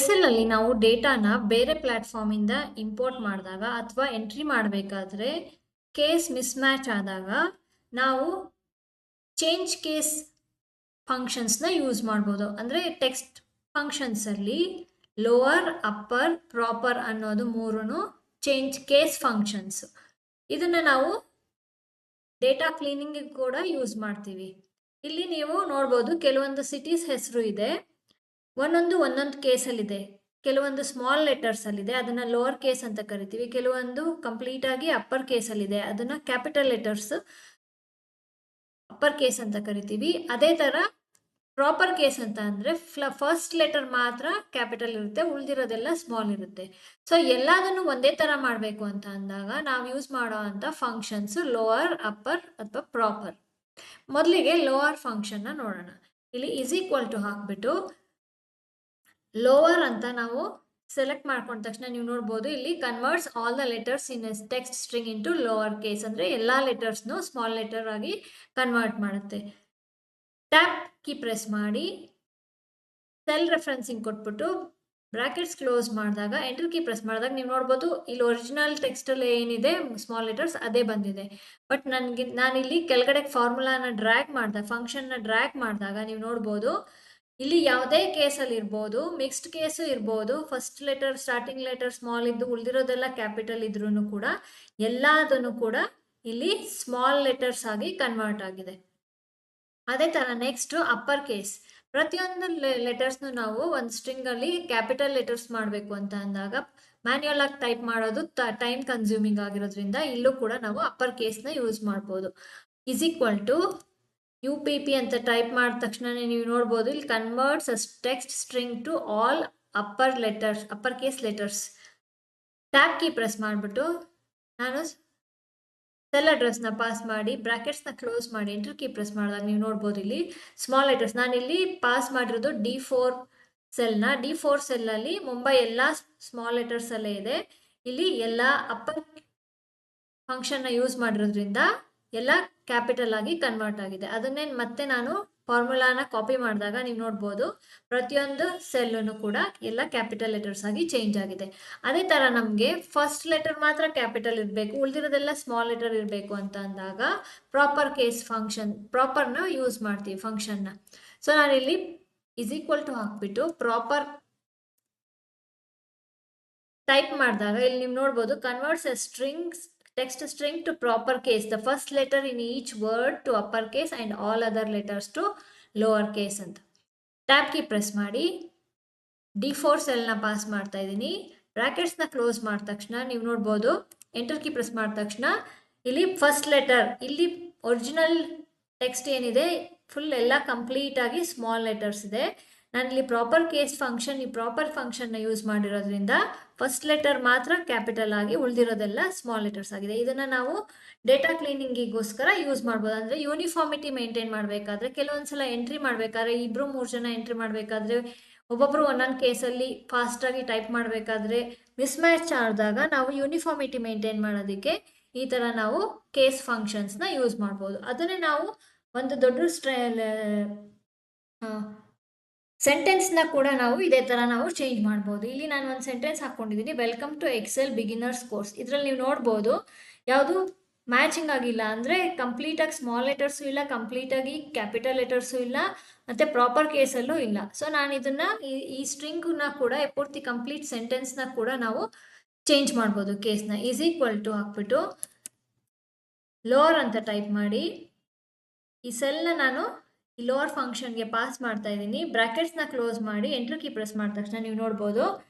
Excel ಅಲ್ಲಿ ನಾವು ಡೇಟಾನ ಬೇರೆ ಪ್ಲಾಟ್ಫಾರ್ಮ್ ಇಂದ ಇಂಪೋರ್ಟ್ ಮಾಡಿದಾಗ ಅಥವಾ ಎಂಟ್ರಿ ಮಾಡಬೇಕಾದ್ರೆ ಕೇಸ್ ಮಿಸ್ ಮ್ಯಾಚ್ ಆದಾಗ ನಾವು ಚೇಂಜ್ ಕೇಸ್ ಫಂಕ್ಷನ್ಸ್ನ ಯೂಸ್ ಮಾಡ್ಬೋದು. ಅಂದರೆ ಟೆಕ್ಸ್ಟ್ ಫಂಕ್ಷನ್ಸ್ ಅಲ್ಲಿ ಲೋವರ್, ಅಪ್ಪರ್, ಪ್ರಾಪರ್ ಅನ್ನೋದು ಮೂರೂ ಚೇಂಜ್ ಕೇಸ್ ಫಂಕ್ಷನ್ಸ್. ಇದನ್ನ ನಾವು ಡೇಟಾ ಕ್ಲೀನಿಂಗ್ ಕೂಡ ಯೂಸ್ ಮಾಡ್ತೀವಿ. ಇಲ್ಲಿ ನೀವು ನೋಡ್ಬೋದು ಕೆಲವೊಂದು ಸಿಟೀಸ್ ಹೆಸರು ಇದೆ, ಒಂದೊಂದು ಕೇಸಲ್ಲಿದೆ. ಕೆಲವೊಂದು ಸ್ಮಾಲ್ ಲೆಟರ್ಸ್ ಅಲ್ಲಿದೆ, ಅದನ್ನ ಲೋವರ್ ಕೇಸ್ ಅಂತ ಕರಿತೀವಿ. ಕೆಲವೊಂದು ಕಂಪ್ಲೀಟ್ ಆಗಿ ಅಪ್ಪರ್ ಕೇಸಲ್ಲಿದೆ, ಅದನ್ನ ಕ್ಯಾಪಿಟಲ್ ಲೆಟರ್ಸ್ ಅಪ್ಪರ್ ಕೇಸ್ ಅಂತ ಕರಿತೀವಿ. ಅದೇ ತರ ಪ್ರಾಪರ್ ಕೇಸ್ ಅಂತ ಅಂದ್ರೆ ಫಸ್ಟ್ ಲೆಟರ್ ಮಾತ್ರ ಕ್ಯಾಪಿಟಲ್ ಇರುತ್ತೆ, ಉಳಿದಿರೋದೆಲ್ಲ ಸ್ಮಾಲ್ ಇರುತ್ತೆ. ಸೊ ಎಲ್ಲದನ್ನು ಒಂದೇ ತರ ಮಾಡಬೇಕು ಅಂತ ಅಂದಾಗ ನಾವು ಯೂಸ್ ಮಾಡೋ ಅಂತ ಫಂಕ್ಷನ್ಸ್ ಲೋವರ್, ಅಪ್ಪರ್ ಅಥವಾ ಪ್ರಾಪರ್. ಮೊದಲಿಗೆ ಲೋವರ್ ಫಂಕ್ಷನ್ ನ ನೋಡೋಣ. ಇಲ್ಲಿ ಇಸ್ ಈಕ್ವಲ್ ಟು ಹಾಕ್ಬಿಟ್ಟು ಲೋವರ್ ಅಂತ ನಾವು ಸೆಲೆಕ್ಟ್ ಮಾಡ್ಕೊಂಡ ತಕ್ಷಣ ನೀವು ನೋಡ್ಬೋದು ಇಲ್ಲಿ converts all the letters in text string into lower case. ಅಂದ್ರೆ ಎಲ್ಲಾ ಲೆಟರ್ಸ್ನು ಸ್ಮಾಲ್ ಲೆಟರ್ ಆಗಿ ಕನ್ವರ್ಟ್ ಮಾಡುತ್ತೆ. ಟ್ಯಾಪ್ ಕೀ ಪ್ರೆಸ್ ಮಾಡಿ ಸೆಲ್ ರೆಫರೆನ್ಸಿಂಗ್ ಕೊಟ್ಬಿಟ್ಟು ಬ್ರಾಕೆಟ್ಸ್ ಕ್ಲೋಸ್ ಮಾಡಿದಾಗ ಎಂಟರ್ ಕೀ ಪ್ರೆಸ್ ಮಾಡಿದಾಗ ನೀವು ನೋಡ್ಬೋದು ಇಲ್ಲಿ ಒರಿಜಿನಲ್ ಟೆಕ್ಸ್ಟ್ ಅಲ್ಲಿ ಏನಿದೆ ಸ್ಮಾಲ್ ಲೆಟರ್ಸ್ ಅದೇ ಬಂದಿದೆ. ಬಟ್ ನಾನಿಲ್ಲಿ ಕೆಳಗಡೆ ಫಾರ್ಮುಲಾನ ಡ್ರ್ಯಾಗ್ ಮಾಡಿದಾಗ ಫಂಕ್ಷನ್ ನ ಡ್ರ್ಯಾಗ್ ಮಾಡಿದಾಗ ನೀವು ನೋಡ್ಬೋದು ಇಲ್ಲಿ ಯಾವುದೇ ಕೇಸಲ್ಲಿ ಇರ್ಬೋದು, ಮಿಕ್ಸ್ಡ್ ಕೇಸು ಇರ್ಬೋದು, first letter starting letter small ಇದ್ದು ಉಳಿದಿರೋದೆಲ್ಲ ಕ್ಯಾಪಿಟಲ್ ಇದ್ರೂ ಕೂಡ ಎಲ್ಲದನ್ನು ಕೂಡ ಇಲ್ಲಿ ಸ್ಮಾಲ್ ಲೆಟರ್ಸ್ ಆಗಿ ಕನ್ವರ್ಟ್ ಆಗಿದೆ. ಅದೇ ತರ ನೆಕ್ಸ್ಟ್ ಅಪ್ಪರ್ ಕೇಸ್. ಪ್ರತಿಯೊಂದು ಲೆಟರ್ಸ್ನು ನಾವು ಒಂದು ಸ್ಟ್ರಿಂಗ್ ಅಲ್ಲಿ ಕ್ಯಾಪಿಟಲ್ ಲೆಟರ್ಸ್ ಮಾಡಬೇಕು ಅಂತ ಅಂದಾಗ ಮ್ಯಾನ್ಯುಯಲ್ ಆಗಿ ಟೈಪ್ ಮಾಡೋದು ಟೈಮ್ ಕನ್ಸ್ಯೂಮಿಂಗ್ ಆಗಿರೋದ್ರಿಂದ ಇಲ್ಲೂ ಕೂಡ ನಾವು ಅಪ್ಪರ್ ಕೇಸ್ನ ಯೂಸ್ ಮಾಡ್ಬೋದು. ಇಸ್ ಈಕ್ವಲ್ ಟು UPP ಅಂತ ಟೈಪ್ ಮಾಡಿದ ತಕ್ಷಣ ನೀವು ನೋಡ್ಬೋದು ಇಲ್ಲಿ converts text string to all upper case letters. Tab key press ಮಾಡಿಬಿಟ್ಟು ನಾನು ಸೆಲ್ ಅಡ್ರೆಸ್ನ ಪಾಸ್ ಮಾಡಿ ಬ್ರಾಕೆಟ್ಸ್ನ ಕ್ಲೋಸ್ ಮಾಡಿ ಎಂಟರ್ ಕೀ ಪ್ರೆಸ್ ಮಾಡಿದಾಗ ನೀವು ನೋಡ್ಬೋದು ಇಲ್ಲಿ ಸ್ಮಾಲ್ ಲೆಟರ್ಸ್. ನಾನಿಲ್ಲಿ ಪಾಸ್ ಮಾಡಿರೋದು D4 ಸೆಲ್ನ. D4 ಸೆಲ್ಲಲ್ಲಿ ಮುಂಬೈ ಎಲ್ಲ ಸ್ಮಾಲ್ ಲೆಟರ್ಸ್ ಅಲ್ಲೇ ಇದೆ. ಇಲ್ಲಿ ಎಲ್ಲ ಅಪ್ಪರ್ ಫಂಕ್ಷನ್ನ ಯೂಸ್ ಮಾಡಿರೋದ್ರಿಂದ ಎಲ್ಲ ಕ್ಯಾಪಿಟಲ್ ಆಗಿ ಕನ್ವರ್ಟ್ ಆಗಿದೆ. ಅದನ್ನೇ ಮತ್ತೆ ನಾನು ಫಾರ್ಮುಲಾನ ಕಾಪಿ ಮಾಡಿದಾಗ ನೀವು ನೋಡ್ಬೋದು ಪ್ರತಿಯೊಂದು ಸೆಲ್ಲನ್ನು ಕೂಡ ಎಲ್ಲ ಕ್ಯಾಪಿಟಲ್ ಲೆಟರ್ಸ್ ಆಗಿ ಚೇಂಜ್ ಆಗಿದೆ. ಅದೇ ತರ ನಮಗೆ ಫಸ್ಟ್ ಲೆಟರ್ ಮಾತ್ರ ಕ್ಯಾಪಿಟಲ್ ಇರಬೇಕು, ಉಳಿದಿರೋದೆಲ್ಲ ಸ್ಮಾಲ್ ಲೆಟರ್ ಇರಬೇಕು ಅಂತ ಅಂದಾಗ ಪ್ರಾಪರ್ ಕೇಸ್ ಫಂಕ್ಷನ್ ಪ್ರಾಪರ್ನ ಯೂಸ್ ಮಾಡ್ತೀವಿ ಫಂಕ್ಷನ್ನ. ಸೊ ನಾನಿಲ್ಲಿ ಇಸ್ ಈಕ್ವಲ್ ಟು ಹಾಕ್ಬಿಟ್ಟು ಪ್ರಾಪರ್ ಟೈಪ್ ಮಾಡಿದಾಗ ಇಲ್ಲಿ ನೀವು ನೋಡ್ಬೋದು converts A strings text string to proper case, the first letter in each word to upper case and all other letters to lower case ಅಂತ. Tab key press ಮಾಡಿ D4 ಸೆಲ್ನ pass ಮಾಡ್ತಾ ಇದ್ದೀನಿ. ಬ್ರಾಕೆಟ್ಸ್ನ close ಮಾಡಿದ ತಕ್ಷಣ ನೀವು ನೋಡ್ಬೋದು ಎಂಟರ್ ಕೀ ಪ್ರೆಸ್ ಮಾಡಿದ ತಕ್ಷಣ ಇಲ್ಲಿ ಫಸ್ಟ್ ಲೆಟರ್, ಇಲ್ಲಿ ಒರಿಜಿನಲ್ ಟೆಕ್ಸ್ಟ್ ಏನಿದೆ ಫುಲ್ ಎಲ್ಲ ಕಂಪ್ಲೀಟ್ ಆಗಿ ಸ್ಮಾಲ್ ಲೆಟರ್ಸ್ ಇದೆ. ನಾನಿಲ್ಲಿ ಪ್ರಾಪರ್ ಕೇಸ್ ಫಂಕ್ಷನ್ ಈ ಪ್ರಾಪರ್ ಫಂಕ್ಷನ್ನ ಯೂಸ್ ಮಾಡಿರೋದ್ರಿಂದ ಫಸ್ಟ್ ಲೆಟರ್ ಮಾತ್ರ ಕ್ಯಾಪಿಟಲ್ ಆಗಿ ಉಳಿದಿರೋದೆಲ್ಲ ಸ್ಮಾಲ್ ಲೆಟರ್ಸ್ ಆಗಿದೆ. ಇದನ್ನ ನಾವು ಡೇಟಾ ಕ್ಲೀನಿಂಗಿಗೋಸ್ಕರ ಯೂಸ್ ಮಾಡ್ಬೋದು. ಅಂದರೆ ಯೂನಿಫಾರ್ಮಿಟಿ ಮೇಂಟೈನ್ ಮಾಡಬೇಕಾದ್ರೆ ಕೆಲವೊಂದ್ಸಲ ಎಂಟ್ರಿ ಮಾಡಬೇಕಾದ್ರೆ 2-3 ಜನ ಎಂಟ್ರಿ ಮಾಡಬೇಕಾದ್ರೆ ಒಬ್ಬೊಬ್ರು ಒಂದೊಂದು ಕೇಸಲ್ಲಿ ಫಾಸ್ಟಾಗಿ ಟೈಪ್ ಮಾಡಬೇಕಾದ್ರೆ ಮಿಸ್ ಮ್ಯಾಚ್ ಆದಾಗ ನಾವು ಯೂನಿಫಾರ್ಮಿಟಿ ಮೇಂಟೈನ್ ಮಾಡೋದಕ್ಕೆ ಈ ಥರ ನಾವು ಕೇಸ್ ಫಂಕ್ಷನ್ಸ್ನ ಯೂಸ್ ಮಾಡ್ಬೋದು. ಅದನ್ನೇ ನಾವು ಒಂದು ದೊಡ್ಡ ಸೆಂಟೆನ್ಸ್ನ ಕೂಡ ನಾವು ಇದೇ ಥರ ನಾವು ಚೇಂಜ್ ಮಾಡ್ಬೋದು. ಇಲ್ಲಿ ನಾನು ಒಂದು ಸೆಂಟೆನ್ಸ್ ಹಾಕ್ಕೊಂಡಿದ್ದೀನಿ, welcome to Excel beginners course. ಇದರಲ್ಲಿ ನೀವು ನೋಡ್ಬೋದು ಯಾವುದು ಮ್ಯಾಚಿಂಗ್ ಆಗಿಲ್ಲ, ಅಂದರೆ ಕಂಪ್ಲೀಟಾಗಿ ಸ್ಮಾಲ್ ಲೆಟರ್ಸು ಇಲ್ಲ, ಕಂಪ್ಲೀಟಾಗಿ ಕ್ಯಾಪಿಟಲ್ ಲೆಟರ್ಸು ಇಲ್ಲ, ಮತ್ತು ಪ್ರಾಪರ್ ಕೇಸಲ್ಲೂ ಇಲ್ಲ. ಸೊ ನಾನು ಇದನ್ನು ಈ ಸ್ಟ್ರಿಂಗ್ನ ಕೂಡ ಪೂರ್ತಿ ಕಂಪ್ಲೀಟ್ ಸೆಂಟೆನ್ಸ್ನ ಕೂಡ ನಾವು ಚೇಂಜ್ ಮಾಡ್ಬೋದು ಕೇಸ್ನ. ಈಸ್ ಈಕ್ವಲ್ ಟು ಹಾಕ್ಬಿಟ್ಟು ಲೋವರ್ ಅಂತ ಟೈಪ್ ಮಾಡಿ ಈ ಸೆಲ್ನ ನಾನು ಈ ಲೋವರ್ ಫಂಕ್ಷನ್ಗೆ ಪಾಸ್ ಮಾಡ್ತಾ ಇದ್ದೀನಿ. ಬ್ರಾಕೆಟ್ಸ್ನ ಕ್ಲೋಸ್ ಮಾಡಿ ಎಂಟರ್ ಕೀ ಪ್ರೆಸ್ ಮಾಡಿದ ತಕ್ಷಣ ನೀವು ನೋಡ್ಬೋದು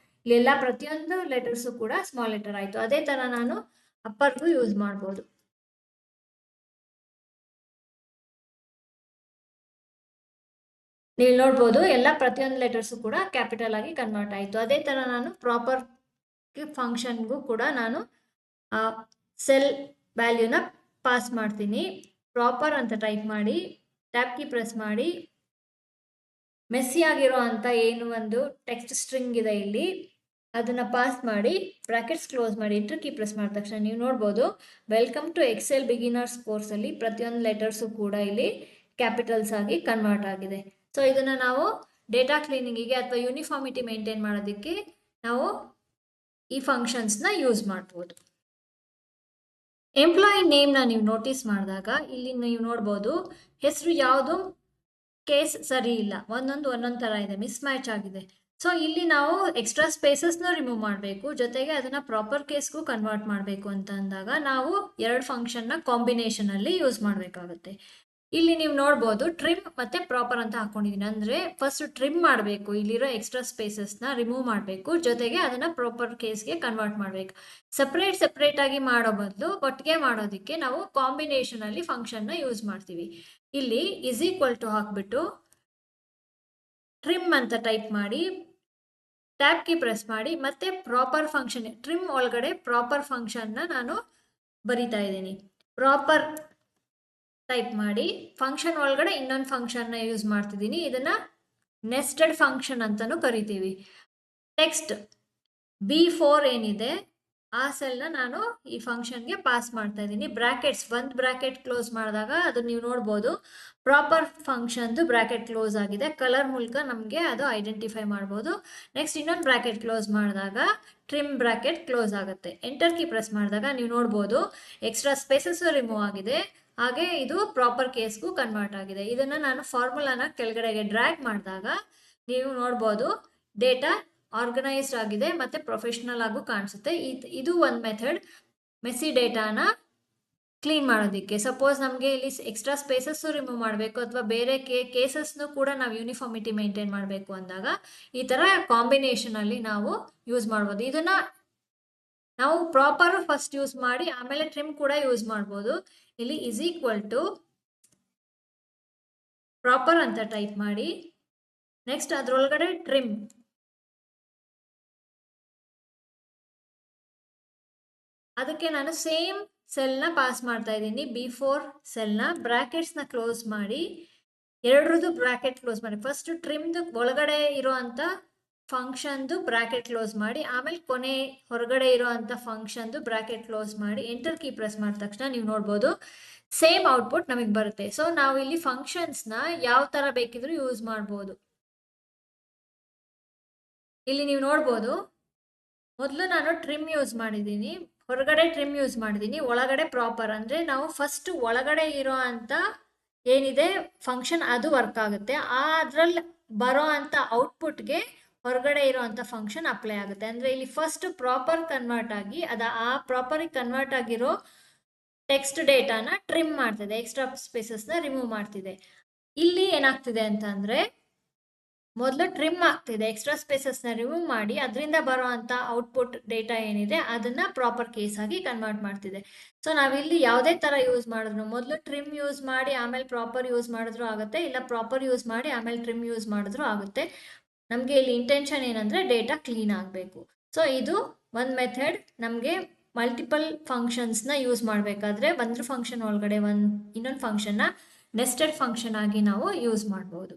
ಇಲ್ಲೆಲ್ಲ ಪ್ರತಿಯೊಂದು ಲೆಟರ್ಸು ಕೂಡ ಸ್ಮಾಲ್ ಲೆಟರ್ ಆಯಿತು. ಅದೇ ಥರ ನಾನು ಅಪ್ಪರ್ಗೂ ಯೂಸ್ ಮಾಡ್ಬೋದು. ನೀವು ನೋಡ್ಬೋದು ಎಲ್ಲ ಪ್ರತಿಯೊಂದು ಲೆಟರ್ಸು ಕೂಡ ಕ್ಯಾಪಿಟಲ್ ಆಗಿ ಕನ್ವರ್ಟ್ ಆಯಿತು. ಅದೇ ಥರ ನಾನು ಪ್ರಾಪರ್ ಫಂಕ್ಷನ್ಗೂ ಕೂಡ ನಾನು ಸೆಲ್ ವ್ಯಾಲ್ಯೂನ ಪಾಸ್ ಮಾಡ್ತೀನಿ. ಪ್ರಾಪರ್ ಅಂತ ಟೈಪ್ ಮಾಡಿ ಟ್ಯಾಬ್ ಕೀ ಪ್ರೆಸ್ ಮಾಡಿ ಮೆಸ್ಸಿ ಆಗಿರೋ ಅಂತ ಏನು ಒಂದು ಟೆಕ್ಸ್ಟ್ ಸ್ಟ್ರಿಂಗ್ ಇದೆ ಇಲ್ಲಿ ಅದನ್ನ ಪಾಸ್ ಮಾಡಿ ಬ್ರಾಕೆಟ್ಸ್ ಕ್ಲೋಸ್ ಮಾಡಿ ಎಂಟರ್ ಕೀ ಪ್ರೆಸ್ ಮಾಡಿದ ತಕ್ಷಣ ನೀವು ನೋಡ್ಬೋದು welcome to Excel beginners course ಅಲ್ಲಿ ಪ್ರತಿಯೊಂದು ಲೆಟರ್ಸು ಕೂಡ ಇಲ್ಲಿ ಕ್ಯಾಪಿಟಲ್ಸ್ ಆಗಿ ಕನ್ವರ್ಟ್ ಆಗಿದೆ. ಸೊ ಇದನ್ನ ನಾವು ಡೇಟಾ ಕ್ಲೀನಿಂಗಿಗೆ ಅಥವಾ ಯೂನಿಫಾರ್ಮಿಟಿ ಮೇಂಟೈನ್ ಮಾಡೋದಕ್ಕೆ ನಾವು ಈ ಫಂಕ್ಷನ್ಸ್ನ ಯೂಸ್ ಮಾಡ್ಬೋದು. ಎಂಪ್ಲಾಯಿ ನೇಮ್ನ ನೀವು ನೋಟಿಸ್ ಮಾಡಿದಾಗ ಇಲ್ಲಿ ನೀವು ನೋಡ್ಬೋದು ಹೆಸರು ಯಾವುದು ಕೇಸ್ ಸರಿ ಇಲ್ಲ, ಒಂದೊಂದು ಥರ ಇದೆ, ಮಿಸ್ ಮ್ಯಾಚ್ ಆಗಿದೆ. ಸೊ ಇಲ್ಲಿ ನಾವು ಎಕ್ಸ್ಟ್ರಾ ಸ್ಪೇಸಸ್ನ ರಿಮೂವ್ ಮಾಡಬೇಕು, ಜೊತೆಗೆ ಅದನ್ನ ಪ್ರಾಪರ್ ಕೇಸ್ಗೂ ಕನ್ವರ್ಟ್ ಮಾಡಬೇಕು ಅಂತ ಅಂದಾಗ ನಾವು 2 ಫಂಕ್ಷನ್ನ ಕಾಂಬಿನೇಷನಲ್ಲಿ ಯೂಸ್ ಮಾಡಬೇಕಾಗುತ್ತೆ. ಇಲ್ಲಿ ನೀವು ನೋಡ್ಬೋದು ಟ್ರಿಮ್ ಮತ್ತೆ ಪ್ರಾಪರ್ ಅಂತ ಹಾಕೊಂಡಿದ್ದೀನಿ. ಅಂದರೆ ಫಸ್ಟ್ ಟ್ರಿಮ್ ಮಾಡಬೇಕು, ಇಲ್ಲಿರೋ ಎಕ್ಸ್ಟ್ರಾ ಸ್ಪೇಸಸ್ನ ರಿಮೂವ್ ಮಾಡಬೇಕು, ಜೊತೆಗೆ ಅದನ್ನು ಪ್ರಾಪರ್ ಕೇಸ್ಗೆ ಕನ್ವರ್ಟ್ ಮಾಡಬೇಕು. ಸಪ್ರೇಟ್ ಆಗಿ ಮಾಡೋ ಬದಲು ಒಟ್ಟಿಗೆ ಮಾಡೋದಕ್ಕೆ ನಾವು ಕಾಂಬಿನೇಷನಲ್ಲಿ ಫಂಕ್ಷನ್ನ ಯೂಸ್ ಮಾಡ್ತೀವಿ. ಇಲ್ಲಿ ಇಸ್ ಈಕ್ವಲ್ ಟು ಹಾಕ್ಬಿಟ್ಟು ಟ್ರಿಮ್ ಅಂತ ಟೈಪ್ ಮಾಡಿ ಟ್ಯಾಬ್ ಕೀ ಪ್ರೆಸ್ ಮಾಡಿ ಮತ್ತೆ ಪ್ರಾಪರ್ ಫಂಕ್ಷನ್, ಟ್ರಿಮ್ ಒಳಗಡೆ ಪ್ರಾಪರ್ ಫಂಕ್ಷನ್ನ ನಾನು ಬರಿತಾ ಇದ್ದೀನಿ. ಪ್ರಾಪರ್ ಟೈಪ್ ಮಾಡಿ ಫಂಕ್ಷನ್ ಒಳಗಡೆ ಇನ್ನೊಂದು ಫಂಕ್ಷನ್ನ ಯೂಸ್ ಮಾಡ್ತಿದ್ದೀನಿ. ಇದನ್ನ ನೆಸ್ಟೆಡ್ ಫಂಕ್ಷನ್ ಅಂತಾನೂ ಕರಿತೀವಿ. ಟೆಕ್ಸ್ಟ್ B4 ಏನಿದೆ ಆ ಸೆಲ್ನ ನಾನು ಈ ಫಂಕ್ಷನ್ಗೆ ಪಾಸ್ ಮಾಡ್ತಾ ಇದ್ದೀನಿ. ಬ್ರಾಕೆಟ್ಸ್, ಒಂದು ಬ್ರಾಕೆಟ್ ಕ್ಲೋಸ್ ಮಾಡಿದಾಗ ಅದು ನೀವು ನೋಡ್ಬೋದು ಪ್ರಾಪರ್ ಫಂಕ್ಷನ್ದು ಬ್ರಾಕೆಟ್ ಕ್ಲೋಸ್ ಆಗಿದೆ. ಕಲರ್ ಮೂಲಕ ನಮಗೆ ಅದು ಐಡೆಂಟಿಫೈ ಮಾಡ್ಬೋದು. ನೆಕ್ಸ್ಟ್ ಇನ್ನೊಂದು ಬ್ರಾಕೆಟ್ ಕ್ಲೋಸ್ ಮಾಡಿದಾಗ ಟ್ರಿಮ್ ಬ್ರಾಕೆಟ್ ಕ್ಲೋಸ್ ಆಗುತ್ತೆ. ಎಂಟರ್ ಕೀ ಪ್ರೆಸ್ ಮಾಡಿದಾಗ ನೀವು ನೋಡ್ಬೋದು ಎಕ್ಸ್ಟ್ರಾ ಸ್ಪೇಸಸ್ ರಿಮೂವ್ ಆಗಿದೆ, ಹಾಗೆ ಇದು ಪ್ರಾಪರ್ ಕೇಸ್ಗೂ ಕನ್ವರ್ಟ್ ಆಗಿದೆ. ಇದನ್ನು ನಾನು ಫಾರ್ಮುಲಾನ ಕೆಳಗಡೆಗೆ ಡ್ರ್ಯಾಗ್ ಮಾಡಿದಾಗ ನೀವು ನೋಡ್ಬೋದು ಡೇಟಾ ಆರ್ಗನೈಸ್ಡ್ ಆಗಿದೆ ಮತ್ತು ಪ್ರೊಫೆಷ್ನಲ್ ಆಗು ಕಾಣಿಸುತ್ತೆ. ಇದು ಒಂದು ಮೆಥಡ್ ಮೆಸ್ಸಿ ಡೇಟಾನ ಕ್ಲೀನ್ ಮಾಡೋದಕ್ಕೆ. ಸಪೋಸ್ ನಮಗೆ ಇಲ್ಲಿ ಎಕ್ಸ್ಟ್ರಾ ಸ್ಪೇಸಸ್ಸು ರಿಮೂವ್ ಮಾಡಬೇಕು ಅಥವಾ ಬೇರೆ ಕೇಸಸ್ನು ಕೂಡ ನಾವು ಯೂನಿಫಾರ್ಮಿಟಿ ಮೇಂಟೈನ್ ಮಾಡಬೇಕು ಅಂದಾಗ ಈ ಥರ ಕಾಂಬಿನೇಷನಲ್ಲಿ ನಾವು ಯೂಸ್ ಮಾಡ್ಬೋದು. ಇದನ್ನು ನಾವು ಪ್ರಾಪರ್ ಫಸ್ಟ್ ಯೂಸ್ ಮಾಡಿ ಆಮೇಲೆ ಟ್ರಿಮ್ ಕೂಡ ಯೂಸ್ ಮಾಡ್ಬೋದು. ಇಲ್ಲಿ ಇಸ್ ಈಕ್ವಲ್ ಟು ಪ್ರಾಪರ್ ಅಂತ ಟೈಪ್ ಮಾಡಿ ನೆಕ್ಸ್ಟ್ ಅದರೊಳಗಡೆ ಟ್ರಿಮ್, ಅದಕ್ಕೆ ನಾನು ಸೇಮ್ ಸೆಲ್ನ ಪಾಸ್ ಮಾಡ್ತಾ ಇದ್ದೀನಿ. B4 ಸೆಲ್ನ ಬ್ರಾಕೆಟ್ಸ್ನ ಕ್ಲೋಸ್ ಮಾಡಿ, ಎರಡರದ್ದು ಬ್ರಾಕೆಟ್ ಕ್ಲೋಸ್ ಮಾಡಿ, ಫಸ್ಟ್ ಟ್ರಿಮ್ದು ಒಳಗಡೆ ಇರೋ ಅಂಥ ಫಂಕ್ಷನ್ದು ಬ್ರಾಕೆಟ್ ಕ್ಲೋಸ್ ಮಾಡಿ, ಆಮೇಲೆ ಕೊನೆ ಹೊರಗಡೆ ಇರೋ ಅಂಥ ಫಂಕ್ಷನ್ದು ಬ್ರಾಕೆಟ್ ಕ್ಲೋಸ್ ಮಾಡಿ ಎಂಟರ್ ಕೀ ಪ್ರೆಸ್ ಮಾಡಿದ ತಕ್ಷಣ ನೀವು ನೋಡ್ಬೋದು ಸೇಮ್ ಔಟ್ಪುಟ್ ನಮಗೆ ಬರುತ್ತೆ. ಸೊ ನಾವು ಇಲ್ಲಿ ಫಂಕ್ಷನ್ಸ್ನ ಯಾವ ಥರ ಬೇಕಿದ್ರೂ ಯೂಸ್ ಮಾಡ್ಬೋದು. ಇಲ್ಲಿ ನೀವು ನೋಡ್ಬೋದು ಮೊದಲು ನಾನು ಟ್ರಿಮ್ ಯೂಸ್ ಮಾಡಿದ್ದೀನಿ, ಹೊರಗಡೆ ಟ್ರಿಮ್ ಯೂಸ್ ಮಾಡಿದ್ದೀನಿ, ಒಳಗಡೆ ಪ್ರಾಪರ್. ಅಂದರೆ ನಾವು ಫಸ್ಟ್ ಒಳಗಡೆ ಇರೋ ಅಂಥ ಏನಿದೆ ಫಂಕ್ಷನ್ ಅದು ವರ್ಕ್ ಆಗುತ್ತೆ, ಅದರಲ್ಲಿ ಬರೋ ಅಂಥ ಔಟ್ಪುಟ್ಗೆ ಹೊರಗಡೆ ಇರೋ ಅಂಥ ಫಂಕ್ಷನ್ ಅಪ್ಲೈ ಆಗುತ್ತೆ. ಅಂದರೆ ಇಲ್ಲಿ ಫಸ್ಟ್ ಪ್ರಾಪರ್ ಕನ್ವರ್ಟ್ ಆಗಿ ಆ ಪ್ರಾಪರಿಗೆ ಕನ್ವರ್ಟ್ ಆಗಿರೋ ಟೆಕ್ಸ್ಟ್ ಡೇಟಾನ ಟ್ರಿಮ್ ಮಾಡ್ತಿದೆ, ಎಕ್ಸ್ಟ್ರಾ ಸ್ಪೇಸಸ್ನ ರಿಮೂವ್ ಮಾಡ್ತಿದೆ. ಇಲ್ಲಿ ಏನಾಗ್ತಿದೆ ಅಂತಂದರೆ ಮೊದಲು ಟ್ರಿಮ್ ಆಗ್ತಿದೆ, ಎಕ್ಸ್ಟ್ರಾ ಸ್ಪೇಸಸ್ನ ರಿಮೂವ್ ಮಾಡಿ ಅದರಿಂದ ಬರೋ ಅಂಥ ಔಟ್ಪುಟ್ ಡೇಟಾ ಏನಿದೆ ಅದನ್ನು ಪ್ರಾಪರ್ ಕೇಸ್ ಆಗಿ ಕನ್ವರ್ಟ್ ಮಾಡ್ತಿದೆ. ಸೊ ನಾವಿಲ್ಲಿ ಯಾವುದೇ ಥರ ಯೂಸ್ ಮಾಡಿದ್ರು, ಮೊದಲು ಟ್ರಿಮ್ ಯೂಸ್ ಮಾಡಿ ಆಮೇಲೆ ಪ್ರಾಪರ್ ಯೂಸ್ ಮಾಡಿದ್ರು ಆಗುತ್ತೆ, ಇಲ್ಲ ಪ್ರಾಪರ್ ಯೂಸ್ ಮಾಡಿ ಆಮೇಲೆ ಟ್ರಿಮ್ ಯೂಸ್ ಮಾಡಿದ್ರು ಆಗುತ್ತೆ. ನಮಗೆ ಇಲ್ಲಿ ಇಂಟೆನ್ಷನ್ ಏನಂದರೆ ಡೇಟಾ ಕ್ಲೀನ್ ಆಗಬೇಕು. ಸೊ ಇದು ಒಂದು ಮೆಥಡ್. ನಮಗೆ ಮಲ್ಟಿಪಲ್ ಫಂಕ್ಷನ್ಸ್ನ ಯೂಸ್ ಮಾಡಬೇಕಾದ್ರೆ ಒಂದು ಫಂಕ್ಷನ್ ಒಳಗಡೆ ಇನ್ನೊಂದು ಫಂಕ್ಷನ್ನ ನೆಸ್ಟೆಡ್ ಫಂಕ್ಷನ್ ಆಗಿ ನಾವು ಯೂಸ್ ಮಾಡ್ಬೋದು.